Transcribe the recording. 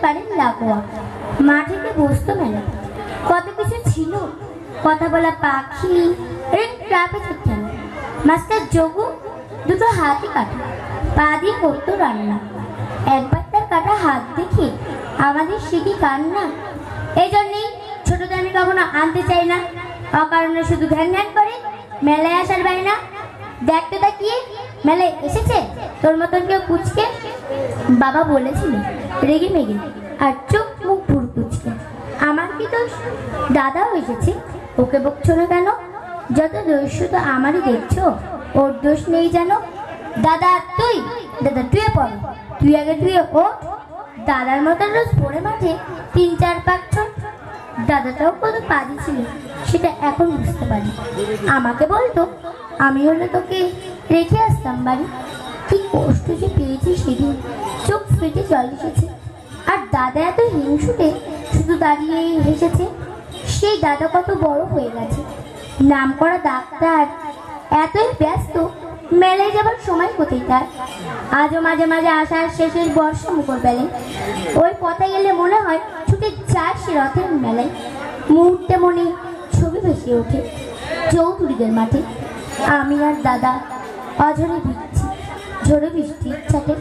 Current লাগোয়া মাঠেতে বসতো মেলা। কত কিছু ছিল, কথা বলা পাখি, ট্রাপে খেলা। মাস্টার যোগু দুটো হাতি কাটা, পা দিয়ে করতো রান্না। একবার তার কাটা হাত দেখে আমাদের সিকি কান্না। এই জন্যেই ছোটদের আমি কখনো আনতে চাই না, অকারণে শুধু ঘ্যান ঘ্যান করে মেলায় আসার বায়না। দেখতে তাকিয়ে মেলায় এসেছে তোর মতন কেউ কুচকে। বাবা বলেছিল রেগে মেগে আর চোখ মুখ ভুর কুচকে। আমার কি দোষ? দাদাও এসেছে, ওকে বকছো না কেন? যত দোষ তো আমারই দেখছো, ওর দোষ নেই জানো। দাদা টুয়ে পড়, তুই আগে টুয়ে ওঠ। দাদার মতন রোজ পড়ে মাঠে 3-4 ছোট। দাদাটাও কত পাজি ছিল সেটা এখন বুঝতে পারি। আমাকে বলতো আমি হলে তোকে রেখে আসতাম বাড়ি। কি কষ্ট যে পেয়েছি সেদিন, চোখ ফেটে জল এসেছে। আর দাদা এত হিংসুটে শুধু দাঁড়িয়ে হেসেছে। সেই দাদা কত বড় হয়ে গেছে, নাম করা ডাক্তার, এতই ব্যস্ত মেলায় যাবার সময় কোথায় তার। আজও মাঝে মাঝে আসার শেষের বর্ষা মুখর বেলে ওই পথে গেলে মনে হয় ছুটে যায় সে রথের মেলায়। মুহূর্তে মনে ছবি ভেসে ওঠে চৌধুরীদের মাঠে। আমি আর দাদা অঝরে ভিজছি ঝড়ে বৃষ্টির ছাটে।